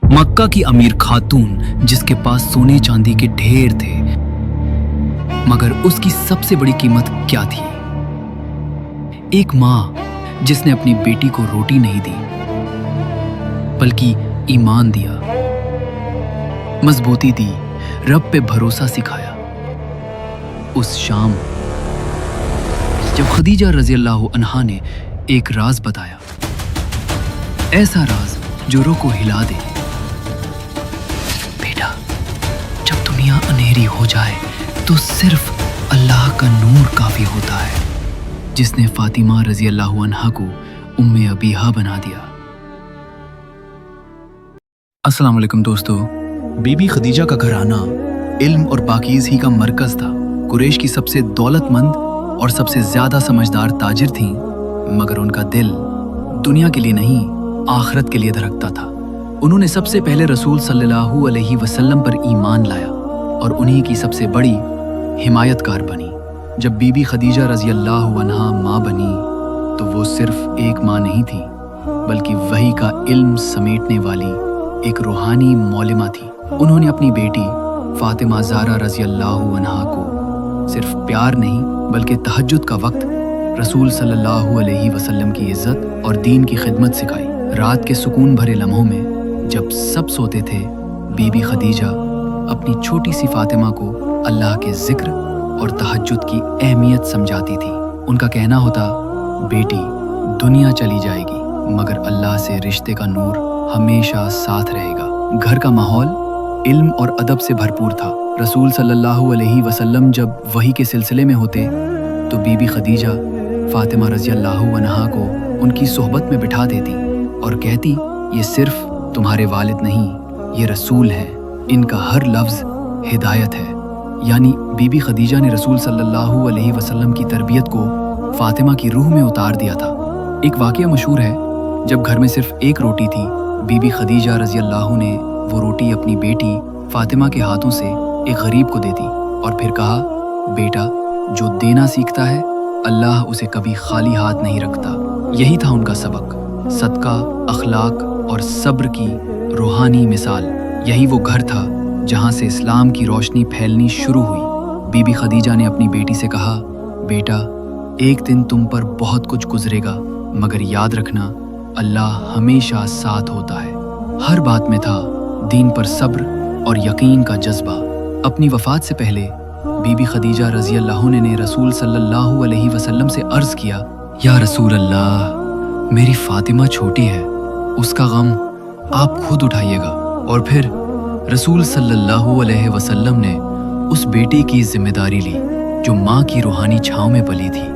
मक्का की अमीर खातून जिसके पास सोने चांदी के ढेर थे, मगर उसकी सबसे बड़ी कीमत क्या थी? एक माँ जिसने अपनी बेटी को रोटी नहीं दी बल्कि ईमान दिया, मजबूती दी, रब पे भरोसा सिखाया। उस शाम जब खदीजा रज़ी अल्लाह अन्हा ने एक राज बताया, ऐसा राज जो रूह को हिला दे। बेटा, जब दुनिया अंधेरी हो जाए तो सिर्फ अल्लाह का नूर काफी होता है, जिसने फातिमा रज़ी अल्लाह अन्हा को उम्मे अबीहा बना दिया। अस्सलाम वालेकुम दोस्तों। बीबी खदीजा का घराना इल्म और पाकीज़गी का मरकज था। कुरैश की सबसे दौलतमंद और सबसे ज्यादा समझदार ताजिर थीं, मगर उनका दिल दुनिया के लिए नहीं, आखिरत के लिए धड़कता था। उन्होंने सबसे पहले रसूल सल्लल्लाहु अलैहि वसल्लम पर ईमान लाया और उन्हीं की सबसे बड़ी हिमायतकार बनी। जब बीबी खदीजा रज़ी अल्लाह अन्हा माँ बनी तो वो सिर्फ एक माँ नहीं थी, बल्कि वही का इल्म समेटने वाली एक रूहानी मौलिमा थी। उन्होंने अपनी बेटी फातिमा ज़हरा रज़ी अल्लाह अन्हा को सिर्फ प्यार नहीं बल्कि तहज्जुद का वक्त, रसूल सल्लल्लाहु अलैहि वसल्लम की इज्जत और दीन की खिदमत सिखाई। रात के सुकून भरे लम्हों में जब सब सोते थे, बीबी खदीजा अपनी छोटी सी फातिमा को अल्लाह के जिक्र और तहज्जुद की अहमियत समझाती थी। उनका कहना होता, बेटी, दुनिया चली जाएगी मगर अल्लाह से रिश्ते का नूर हमेशा साथ रहेगा। घर का माहौल इल्म और अदब से भरपूर था। रसूल सल्लल्लाहु अलैहि वसल्लम जब वही के सिलसिले में होते तो बीबी खदीजा फातिमा रज़ी अल्लाह अन्हा को उनकी सोहबत में बिठा देती और कहती, ये सिर्फ तुम्हारे वालिद नहीं, ये रसूल हैं, इनका हर लफ्ज़ हिदायत है। यानी बीबी खदीजा ने रसूल सल्लल्लाहु अलैहि वसल्लम की तरबियत को फातिमा की रूह में उतार दिया था। एक वाक़या मशहूर है, जब घर में सिर्फ एक रोटी थी, बीबी खदीजा रज़ी अल्लाह ने वो रोटी अपनी बेटी फातिमा के हाथों से एक गरीब को दे दी और फिर कहा, बेटा, जो देना सीखता है अल्लाह उसे कभी खाली हाथ नहीं रखता। यही था उनका सबक, सदका, अखलाक और सब्र की रूहानी मिसाल। यही वो घर था जहाँ से इस्लाम की रोशनी फैलनी शुरू हुई। बीबी खदीजा ने अपनी बेटी से कहा, बेटा, एक दिन तुम पर बहुत कुछ गुजरेगा, मगर याद रखना, अल्लाह हमेशा साथ होता है। हर बात में था दीन पर सब्र और यकीन का जज्बा। अपनी वफ़ात से पहले बीबी खदीजा रज़ी अल्लाह ने रसूल सल्लल्लाहु अलैहि वसल्लम से अर्ज़ किया, या रसूल अल्लाह, मेरी फातिमा छोटी है, उसका गम आप खुद उठाइएगा। और फिर रसूल सल्लल्लाहु अलैहि वसल्लम ने उस बेटी की जिम्मेदारी ली जो माँ की रूहानी छाँव में पली थी।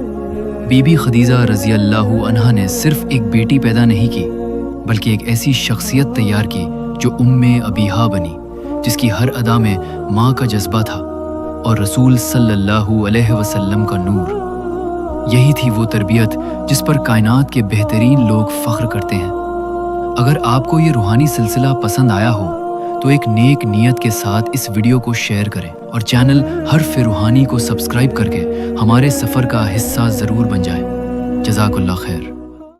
बीबी खदीजा रज़ी अल्लाह अन्हा ने सिर्फ एक बेटी पैदा नहीं की, बल्कि एक ऐसी शख्सियत तैयार की जो उम्मे अबीहा बनी, जिसकी हर अदा में माँ का जज्बा था और रसूल सल्लल्लाहु अलैहि वसल्लम का नूर। यही थी वो तरबियत जिस पर कायनात के बेहतरीन लोग फ़ख्र करते हैं। अगर आपको ये रूहानी सिलसिला पसंद आया हो तो एक नेक नियत के साथ इस वीडियो को शेयर करें और चैनल हर्फ रूहानी को सब्सक्राइब करके हमारे सफ़र का हिस्सा ज़रूर बन जाएं। जज़ाकुल्लाह खैर।